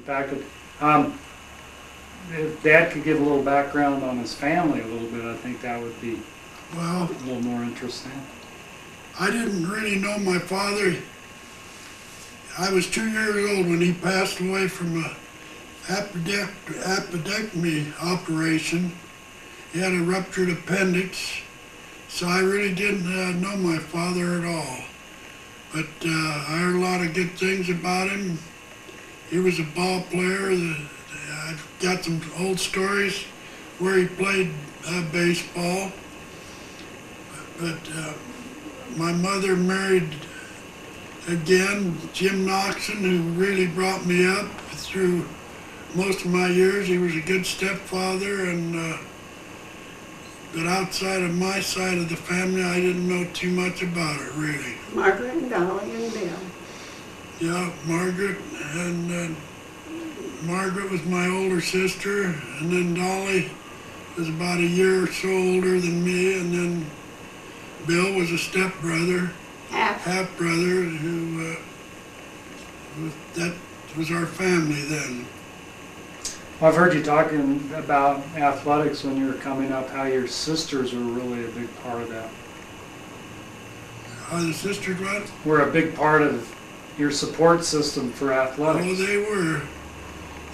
faculty. If Dad could give a little background on his family a little bit, I think that would be Well, a little more interesting. I didn't really know my father. I was 2 years old when he passed away from a appendectomy operation. He had a ruptured appendix, so I really didn't know my father at all. But I heard a lot of good things about him. He was a ball player. I've got some old stories where he played baseball. But my mother married again Jim Noxon, who really brought me up through most of my years. He was a good stepfather, and but outside of my side of the family, I didn't know too much about it, really. Margaret and Dolly and Bill. Yeah, Margaret, and Margaret was my older sister, and then Dolly was about a year or so older than me, and then Bill was a stepbrother, half-brother, who, that was our family then. Well, I've heard you talking about athletics when you were coming up, how your sisters were really a big part of that. The sisters what? Were a big part of your support system for athletics. Oh, they were.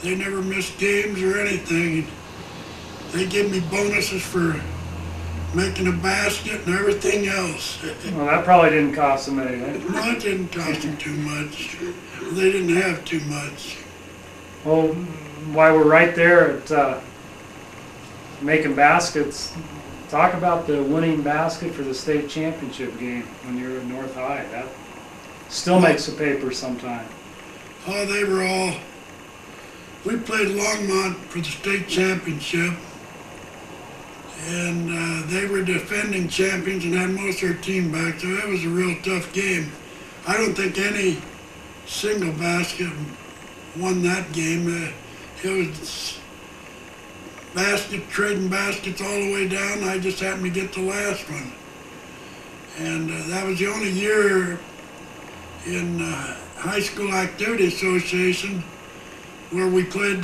They never missed games or anything. They gave me bonuses for making a basket and everything else. Well, that probably didn't cost them anything. No, it didn't cost them too much. They didn't have too much. Well, while we're right there at making baskets, talk about the winning basket for the state championship game when you were at North High. That still makes the paper sometime. Oh, they were all... We played Longmont for the state championship, and they were defending champions and had most of their team back, so it was a real tough game. I don't think any single basket won that game. It was trading baskets all the way down. I just happened to get the last one. And that was the only year in High School Activity Association where we played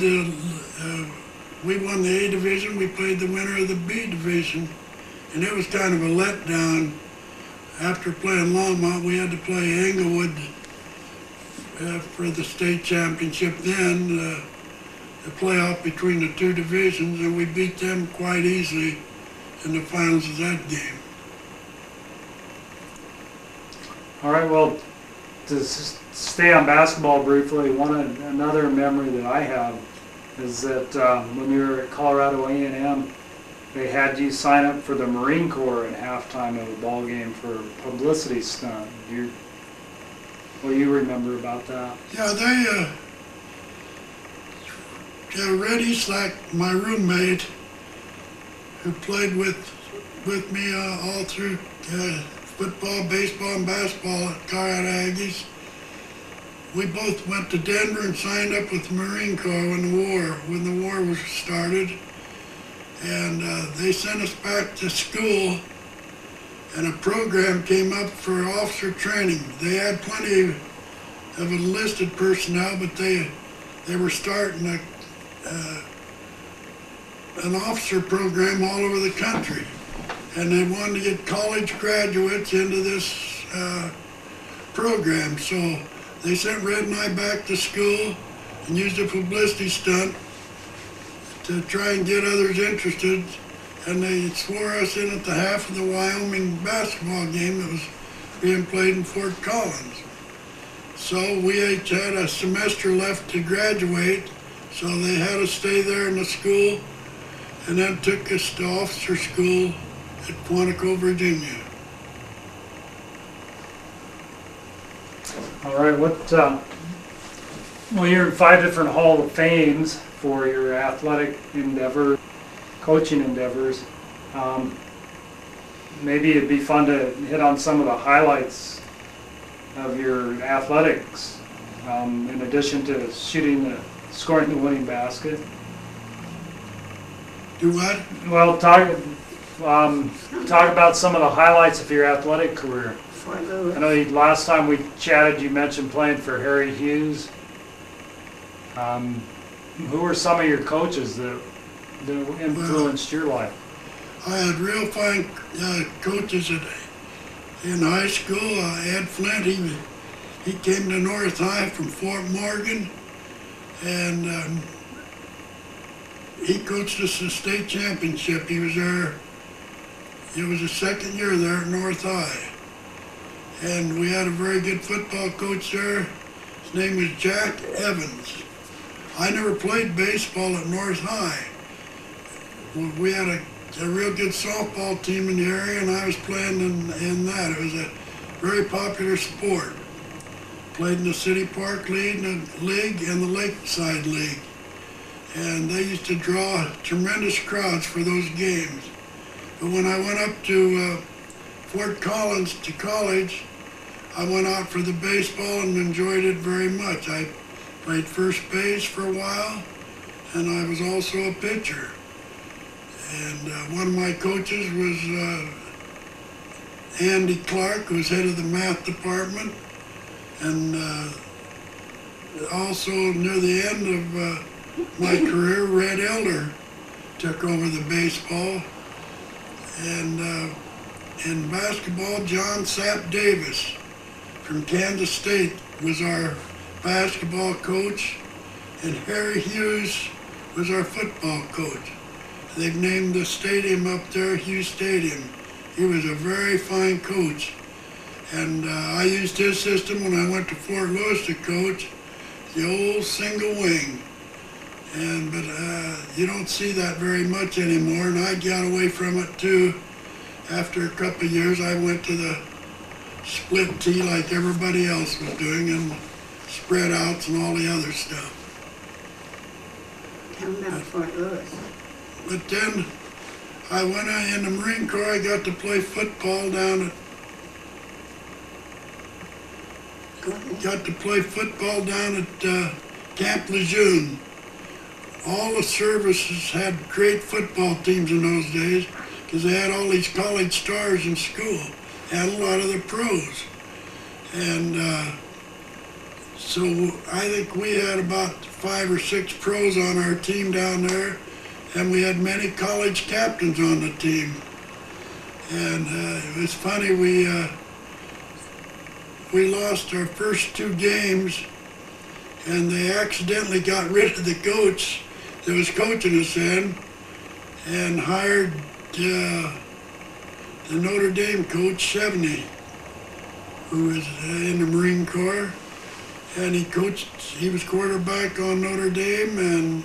we won the A division, we played the winner of the B division. And it was kind of a letdown. After playing Longmont, we had to play Englewood for the state championship then, the playoff between the two divisions, and we beat them quite easily in the finals of that game. All right, well, to stay on basketball briefly, another memory that I have is that when you were at Colorado A&M, they had you sign up for the Marine Corps at halftime of a ball game for a publicity stunt. What do you remember about that? Yeah, Red Eastlack, my roommate, who played with me all through football, baseball, and basketball at Colorado Aggies. We both went to Denver and signed up with the Marine Corps when the war was started. And they sent us back to school, and a program came up for officer training. They had plenty of enlisted personnel, but they were starting an officer program all over the country. And they wanted to get college graduates into this program. So they sent Red and I back to school and used a publicity stunt to try and get others interested. And they swore us in at the half of the Wyoming basketball game that was being played in Fort Collins. So we had a semester left to graduate, so they had us stay there in the school and then took us to officer school at Quantico, Virginia. All right, well, you're in 5 different Hall of Fames for your athletic endeavor, coaching endeavors. Maybe it'd be fun to hit on some of the highlights of your athletics, in addition to scoring the winning basket. Do what? Well, talk about some of the highlights of your athletic career. I know last time we chatted, you mentioned playing for Harry Hughes. Who were some of your coaches that influenced your life? I had real fine coaches in high school. Ed Flint, he came to North High from Fort Morgan, and he coached us the state championship. He was there. It was his second year there at North High, and we had a very good football coach there. His name was Jack Evans. I never played baseball at North High. We had a real good softball team in the area, and I was playing in that. It was a very popular sport. Played in the City Park League and the Lakeside League. And they used to draw tremendous crowds for those games. But when I went up to Fort Collins to college, I went out for the baseball and enjoyed it very much. I played first base for a while, and I was also a pitcher. And one of my coaches was Andy Clark, who was head of the math department. And also near the end of my career, Red Elder took over the baseball. And in basketball, John Sapp Davis from Kansas State was our basketball coach, and Harry Hughes was our football coach. They've named the stadium up there Hughes Stadium. He was a very fine coach. And I used his system when I went to Fort Lewis to coach, the old single wing. But you don't see that very much anymore, and I got away from it too. After a couple of years, I went to the split tee like everybody else was doing, and spread outs and all the other stuff. Tell me about Fort Lewis. But then I went in the Marine Corps. I got to play football down at Camp Lejeune. All the services had great football teams in those days because they had all these college stars in school, and a lot of the pros. And so I think we had about 5 or 6 pros on our team down there, and we had many college captains on the team. And it was funny, we lost our first 2 games, and they accidentally got rid of the coach that was coaching us then, and hired the Notre Dame coach, Chevney, who was in the Marine Corps. And he was quarterback on Notre Dame, and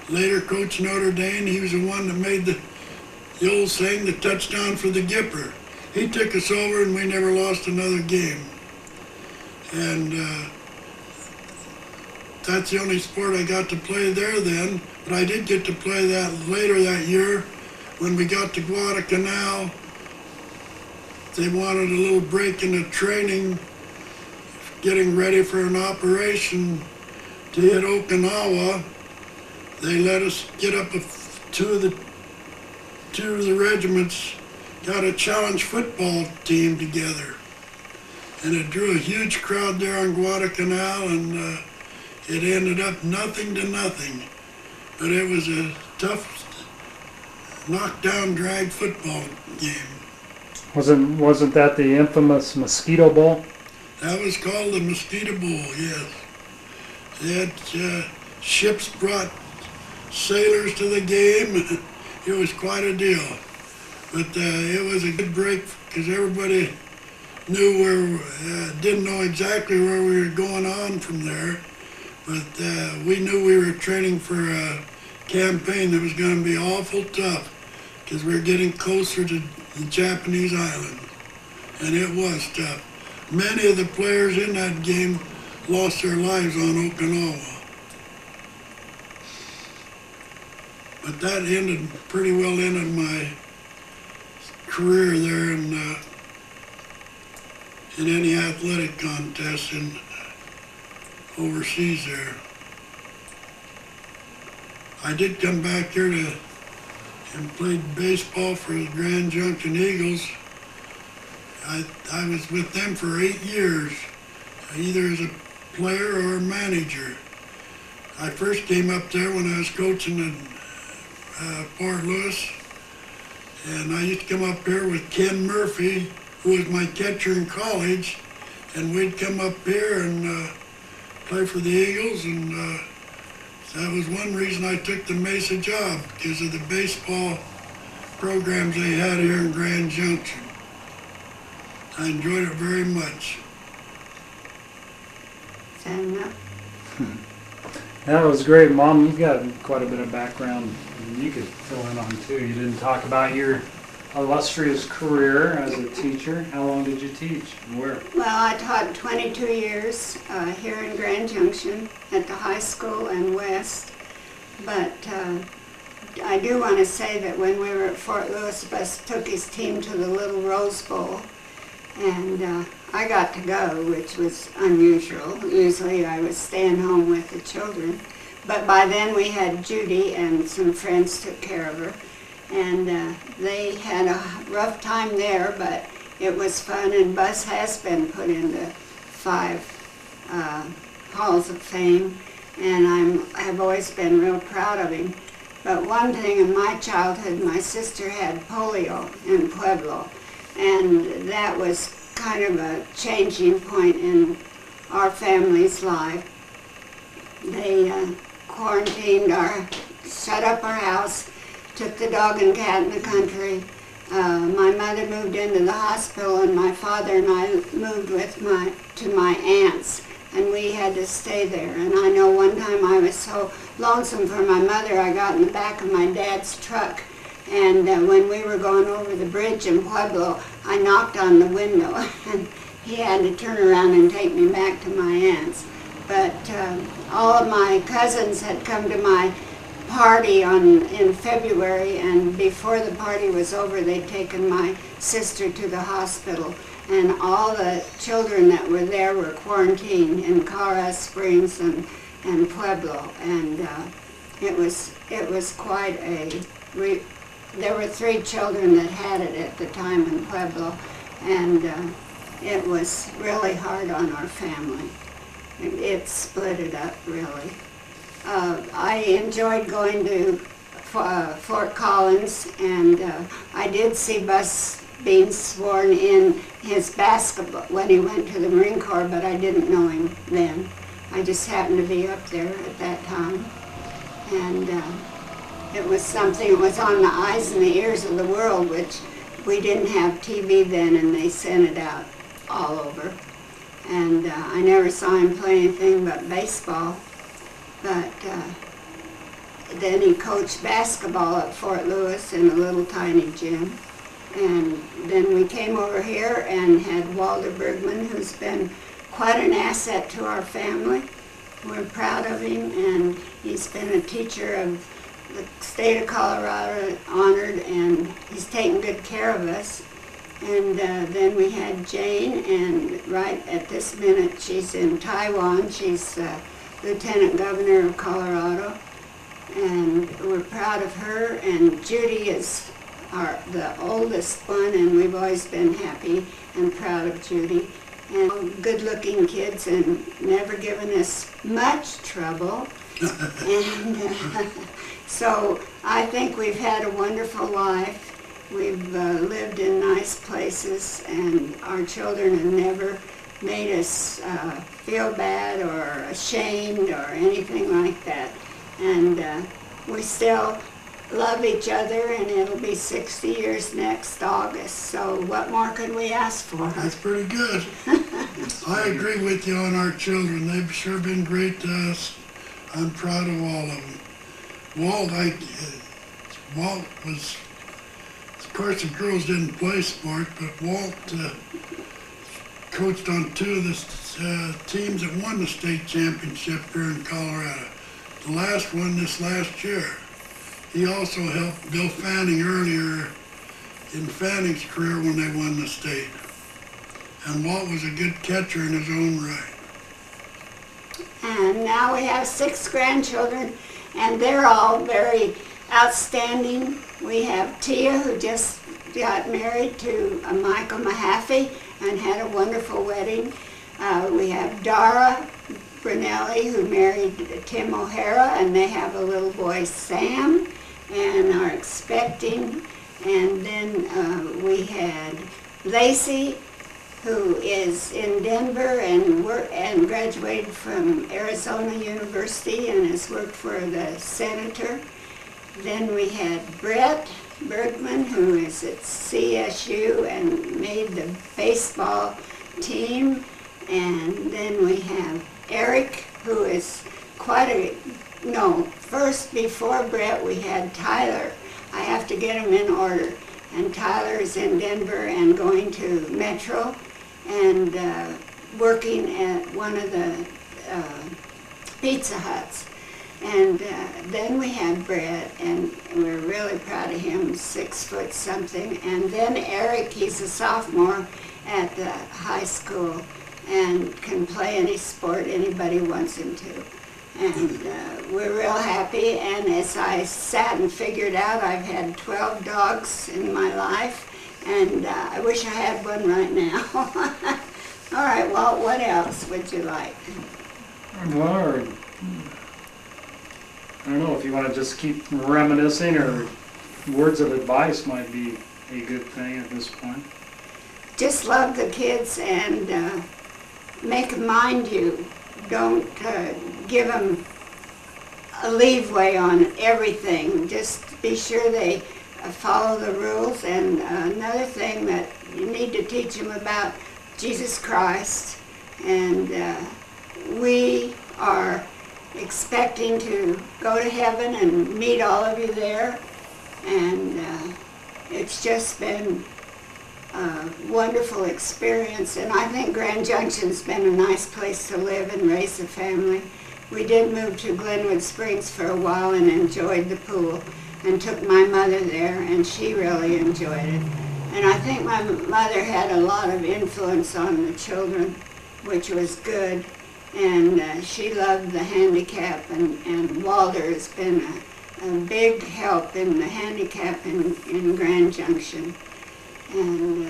later coached Notre Dame. He was the one that made the old saying, the touchdown for the Gipper. He took us over, and we never lost another game. And that's the only sport I got to play there then. But I did get to play that later that year when we got to Guadalcanal. They wanted a little break in the training, getting ready for an operation to hit Okinawa. They let us get up two of the regiments, got a challenge football team together. And it drew a huge crowd there on Guadalcanal, and it ended up 0-0. But it was a tough knockdown drag football game. Wasn't that the infamous Mosquito Bowl? That was called the Mosquito Bowl, yes. They had ships brought sailors to the game. It was quite a deal. But it was a good break because everybody didn't know exactly where we were going on from there. But we knew we were training for a campaign that was going to be awful tough because we were getting closer to the Japanese island. And it was tough. Many of the players in that game lost their lives on Okinawa. But that pretty well ended my career there in any athletic contest overseas there. I did come back here and played baseball for the Grand Junction Eagles. I was with them for 8 years, either as a player or a manager. I first came up there when I was coaching in Fort Lewis, and I used to come up here with Ken Murphy, who was my catcher in college, and we'd come up here and play for the Eagles, and that was one reason I took the Mesa job, because of the baseball programs they had here in Grand Junction. I enjoyed it very much. Is that enough? That was great, Mom. You've got quite a bit of background you could fill in on too. You didn't talk about your illustrious career as a teacher. How long did you teach and where? Well, I taught 22 years here in Grand Junction at the high school and west. But I do want to say that when we were at Fort Lewis, Bus took his team to the Little Rose Bowl, and I got to go, which was unusual. Usually I was staying home with the children. But by then we had Judy, and some friends took care of her. And they had a rough time there, but it was fun, and Bus has been put into 5 halls of fame, and I've always been real proud of him. But one thing in my childhood, my sister had polio in Pueblo, and that was kind of a changing point in our family's life. They quarantined shut up our house, took the dog and cat in the country. My mother moved into the hospital, and my father and I moved to my aunt's, and we had to stay there. And I know one time I was so lonesome for my mother, I got in the back of my dad's truck, and when we were going over the bridge in Pueblo, I knocked on the window, and he had to turn around and take me back to my aunt's. But all of my cousins had come to my party in February, and before the party was over, they'd taken my sister to the hospital, and all the children that were there were quarantined in Colorado Springs and Pueblo, and it was quite there were 3 children that had it at the time in Pueblo, and it was really hard on our family. It split it up, really. I enjoyed going to Fort Collins, and I did see Bus being sworn in his basketball when he went to the Marine Corps, but I didn't know him then. I just happened to be up there at that time, and it was something. It was on the eyes and the ears of the world, which we didn't have TV then, and they sent it out all over. And I never saw him play anything but baseball. But then he coached basketball at Fort Lewis in a little tiny gym. And then we came over here and had Walter Bergman, who's been quite an asset to our family. We're proud of him, and he's been a teacher of the state of Colorado, honored, and he's taken good care of us. And then we had Jane, and right at this minute she's in Taiwan. She's Lieutenant Governor of Colorado, and we're proud of her. And Judy is the oldest one, and we've always been happy and proud of Judy. And good-looking kids, and never given us much trouble. And so I think we've had a wonderful life. We've lived in nice places, and our children have never made us feel bad or ashamed or anything like that. And we still love each other, and it'll be 60 years next August. So what more could we ask for? That's pretty good. I agree with you on our children. They've sure been great to us. I'm proud of all of them. Walt was, of course the girls didn't play sport, but Walt coached on 2 of the teams that won the state championship here in Colorado. The last one this last year. He also helped Bill Fanning earlier in Fanning's career when they won the state. And Walt was a good catcher in his own right. And now we have 6 grandchildren, and they're all very outstanding. We have Tia, who just got married to Michael Mahaffey and had a wonderful wedding. We have Dara Brunelli, who married Tim O'Hara, and they have a little boy, Sam, and are expecting. And then we had Lacey, who is in Denver and graduated from Arizona University and has worked for the senator. Then we had Brett Bergman, who is at CSU and made the baseball team. And then we have Eric, who is first before Brett we had Tyler. I have to get them in order. And Tyler is in Denver and going to Metro and working at one of the Pizza Huts. And then we had Brett, and we're really proud of him, 6 foot something. And then Eric, he's a sophomore at the high school and can play any sport anybody wants him to. And we're real happy, and as I sat and figured out, I've had 12 dogs in my life, and I wish I had one right now. All right, well, what else would you like? Well, I don't know if you want to just keep reminiscing, or words of advice might be a good thing at this point. Just love the kids and make them mind you. Don't give them a leeway on everything. Just be sure they follow the rules. And another thing that you need to teach them about Jesus Christ. And we are expecting to go to heaven and meet all of you there. And it's just been a wonderful experience. And I think Grand Junction's been a nice place to live and raise a family. We did move to Glenwood Springs for a while and enjoyed the pool and took my mother there, and she really enjoyed it. And I think my mother had a lot of influence on the children, which was good. And she loved the handicap, and Walter has been a big help in the handicap in Grand Junction. And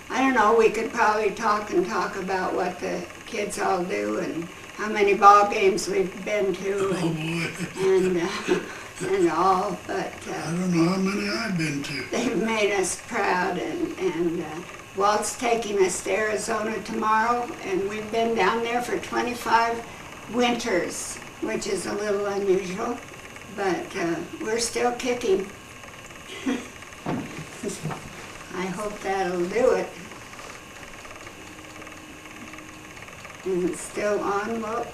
I don't know, we could probably talk about what the kids all do and how many ball games we've been to and all, but I don't know how many I've been to. they've made us proud, and Walt's taking us to Arizona tomorrow, and we've been down there for 25 winters, which is a little unusual, but we're still kicking. I hope that'll do it. Is it still on, Walt?